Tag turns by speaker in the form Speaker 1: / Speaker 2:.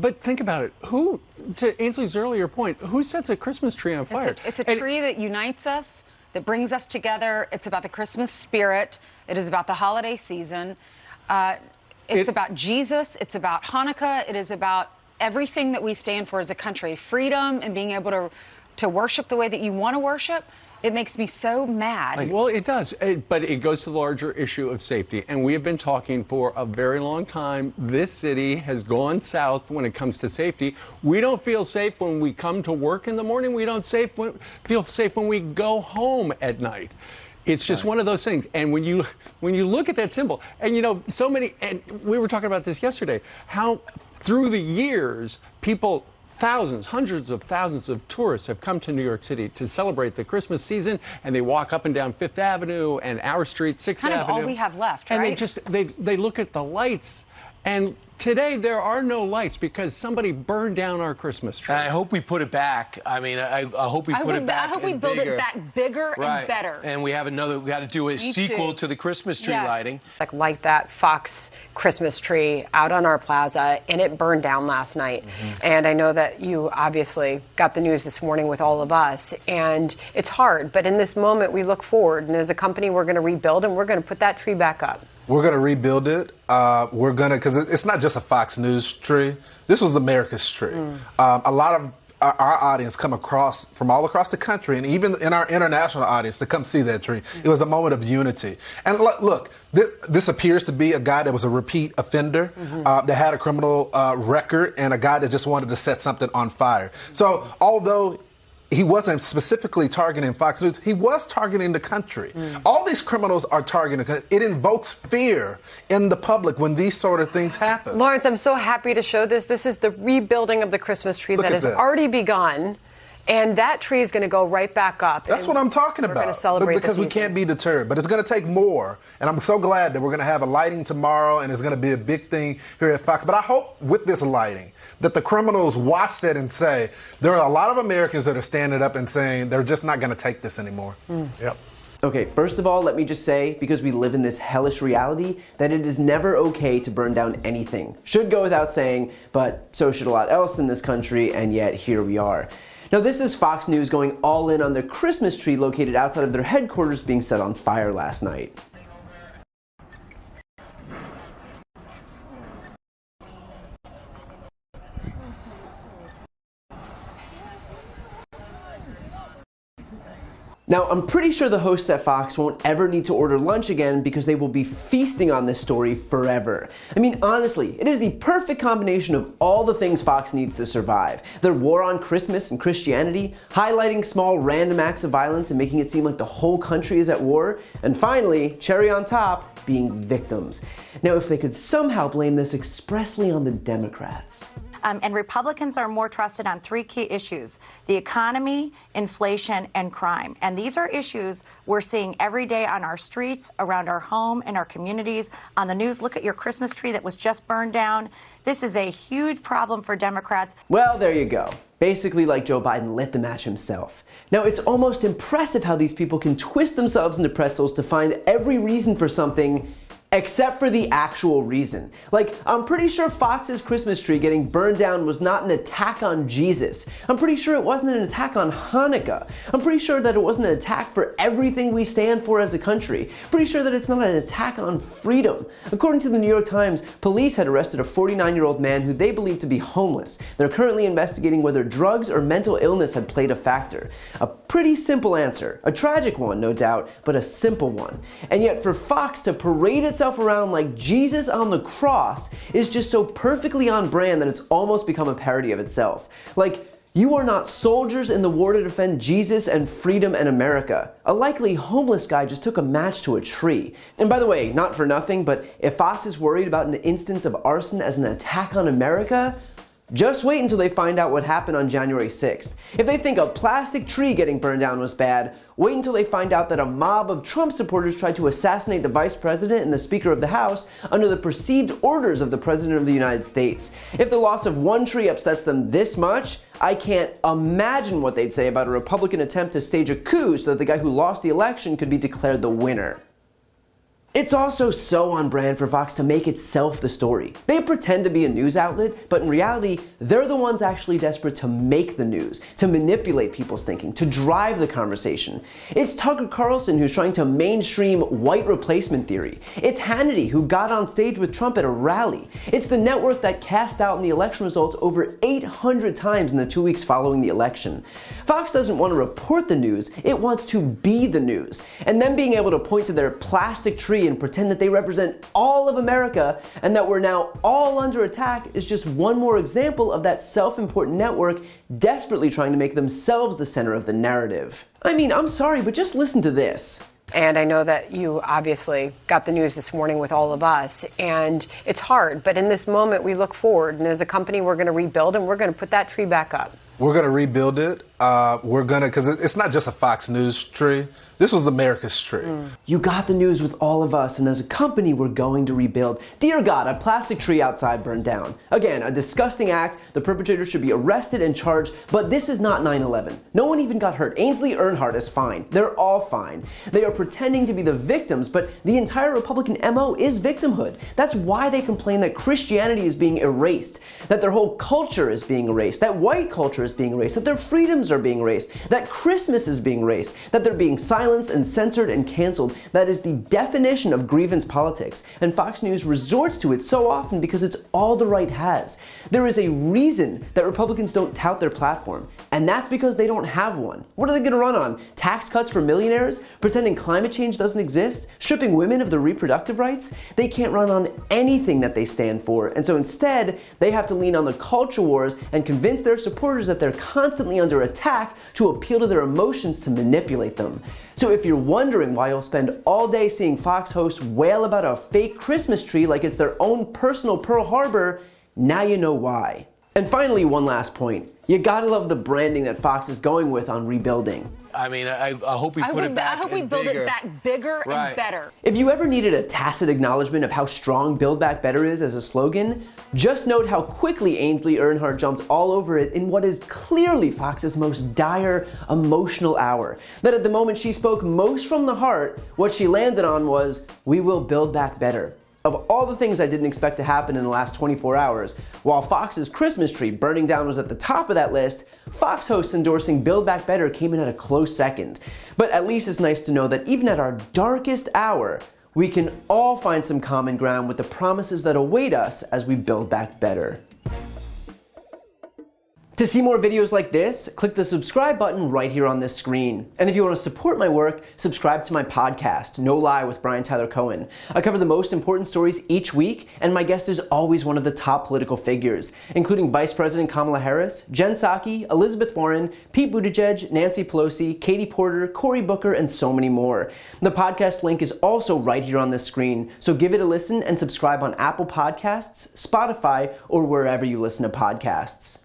Speaker 1: But think about it. Who, to Ainsley's earlier point, who sets a Christmas tree on fire?
Speaker 2: It's a tree that unites us, that brings us together. It's about the Christmas spirit. It is about the holiday season. It's about Jesus. It's about Hanukkah. It is about everything that we stand for as a country. Freedom and being able to worship the way that you want to worship. It makes me so mad.
Speaker 1: Well, it does, but it goes to the larger issue of safety. And we have been talking for a very long time. This city has gone south when it comes to safety. We don't feel safe when we come to work in the morning. We don't feel safe when we go home at night. It's just one of those things. And when you look at that symbol, and you know, so many, and we were talking about this yesterday, how through the years, people, thousands, hundreds of thousands of tourists have come to New York City to celebrate the Christmas season, and they walk up and down Fifth Avenue and our street, Sixth Avenue.
Speaker 2: Kind of all we have left,
Speaker 1: right?
Speaker 2: And
Speaker 1: they look at the lights, and today there are no lights because somebody burned down our Christmas tree.
Speaker 3: And I hope we put it back. I mean, I hope we put it back.
Speaker 2: I hope we build it back bigger and better.
Speaker 3: And we have we got to do a sequel to the Christmas tree lighting.
Speaker 4: Like that Fox Christmas tree out on our plaza, and it burned down last night. And I know that you obviously got the news this morning with all of us, and it's hard. But in this moment, we look forward, and as a company, we're going to rebuild, and we're going to put that tree back up.
Speaker 5: We're going to rebuild it. We're going to, because it's not just a Fox News tree. This was America's tree. A lot of our audience come from all across the country, and even in our international audience, to come see that tree. It was a moment of unity. And look, this appears to be a guy that was a repeat offender, that had a criminal record, and a guy that just wanted to set something on fire. So although he wasn't specifically targeting Fox News, he was targeting the country. All these criminals are targeting, because it invokes fear in the public when these sort of things happen.
Speaker 4: Lawrence, I'm so happy to show this. This is the rebuilding of the Christmas tree that has already begun. And that tree is going to go right back up.
Speaker 5: That's what I'm talking about.
Speaker 4: We're going to celebrate
Speaker 5: because we can't be deterred. But it's going to take more. And I'm so glad that we're going to have a lighting tomorrow, and it's going to be a big thing here at Fox. But I hope with this lighting that the criminals watch that and say, there are a lot of Americans that are standing up and saying they're just not going to take this anymore. Yep.
Speaker 6: Okay, first of all, let me just say, because we live in this hellish reality, that it is never okay to burn down anything. Should go without saying, but so should a lot else in this country, and yet here we are. Now, this is Fox News going all in on their Christmas tree located outside of their headquarters being set on fire last night. Now, I'm pretty sure the hosts at Fox won't ever need to order lunch again because they will be feasting on this story forever. I mean, honestly, it is the perfect combination of all the things Fox needs to survive. Their war on Christmas and Christianity, highlighting small random acts of violence and making it seem like the whole country is at war, and finally, cherry on top, being victims. Now, if they could somehow blame this expressly on the Democrats.
Speaker 7: And Republicans are more trusted on three key issues: the economy, inflation, and crime. And these are issues we're seeing every day on our streets, around our home, in our communities, on the news. Look at your Christmas tree that was just burned down. This is a huge problem for Democrats.
Speaker 6: Well, there you go. Basically like Joe Biden lit the match himself. Now, it's almost impressive how these people can twist themselves into pretzels to find every reason for something except for the actual reason. Like, I'm pretty sure Fox's Christmas tree getting burned down was not an attack on Jesus. I'm pretty sure it wasn't an attack on Hanukkah. I'm pretty sure that it wasn't an attack for everything we stand for as a country. Pretty sure that it's not an attack on freedom. According to the New York Times, police had arrested a 49-year-old man who they believed to be homeless. They're currently investigating whether drugs or mental illness had played a factor. A pretty simple answer. A tragic one, no doubt, but a simple one. And yet for Fox to parade itself around like Jesus on the cross is just so perfectly on brand that it's almost become a parody of itself. Like, you are not soldiers in the war to defend Jesus and freedom and America. A likely homeless guy just took a match to a tree. And by the way, not for nothing, but if Fox is worried about an instance of arson as an attack on America, just wait until they find out what happened on January 6th. If they think a plastic tree getting burned down was bad, wait until they find out that a mob of Trump supporters tried to assassinate the Vice President and the Speaker of the House under the perceived orders of the President of the United States. If the loss of one tree upsets them this much, I can't imagine what they'd say about a Republican attempt to stage a coup so that the guy who lost the election could be declared the winner. It's also so on brand for Fox to make itself the story. They pretend to be a news outlet, but in reality, they're the ones actually desperate to make the news, to manipulate people's thinking, to drive the conversation. It's Tucker Carlson who's trying to mainstream white replacement theory. It's Hannity who got on stage with Trump at a rally. It's the network that cast out in the election results over 800 times in the 2 weeks following the election. Fox doesn't want to report the news, it wants to be the news. And then being able to point to their plastic tree and pretend that they represent all of America and that we're now all under attack is just one more example of that self-important network desperately trying to make themselves the center of the narrative. I mean, I'm sorry, but just listen to this.
Speaker 4: And I know that you obviously got the news this morning with all of us, and it's hard, but in this moment we look forward, and as a company we're going to rebuild and we're going to put that tree back up.
Speaker 5: We're going to rebuild it. We're going to, because it's not just a Fox News tree. This was America's tree.
Speaker 6: You got the news with all of us, and as a company, we're going to rebuild. Dear God, a plastic tree outside burned down. Again, a disgusting act. The perpetrator should be arrested and charged, but this is not 9/11. No one even got hurt. Ainsley Earnhardt is fine. They're all fine. They are pretending to be the victims, but the entire Republican MO is victimhood. That's why they complain that Christianity is being erased, that their whole culture is being erased, that white culture is being erased, that their freedoms are being erased, that Christmas is being erased, that they're being silenced and censored and canceled. That is the definition of grievance politics, and Fox News resorts to it so often because it's all the right has. There is a reason that Republicans don't tout their platform, and that's because they don't have one. What are they going to run on? Tax cuts for millionaires? Pretending climate change doesn't exist? Stripping women of their reproductive rights? They can't run on anything that they stand for, and so instead, they have to lean on the culture wars and convince their supporters that they're constantly under attack to appeal to their emotions to manipulate them. So if you're wondering why you'll spend all day seeing Fox hosts wail about a fake Christmas tree like it's their own personal Pearl Harbor, now you know why. And finally, one last point. You gotta love the branding that Fox is going with on rebuilding.
Speaker 3: I mean, I hope we put it back.
Speaker 2: I hope we build it back bigger and better.
Speaker 6: If you ever needed a tacit acknowledgement of how strong Build Back Better is as a slogan, just note how quickly Ainsley Earnhardt jumped all over it in what is clearly Fox's most dire, emotional hour. That at the moment she spoke most from the heart, what she landed on was, "We will build back better." Of all the things I didn't expect to happen in the last 24 hours, while Fox's Christmas tree burning down was at the top of that list, Fox hosts endorsing Build Back Better came in at a close second. But at least it's nice to know that even at our darkest hour, we can all find some common ground with the promises that await us as we build back better. To see more videos like this, click the subscribe button right here on this screen. And if you want to support my work, subscribe to my podcast, No Lie with Brian Tyler Cohen. I cover the most important stories each week, and my guest is always one of the top political figures, including Vice President Kamala Harris, Jen Psaki, Elizabeth Warren, Pete Buttigieg, Nancy Pelosi, Katie Porter, Cory Booker, and so many more. The podcast link is also right here on this screen, so give it a listen and subscribe on Apple Podcasts, Spotify, or wherever you listen to podcasts.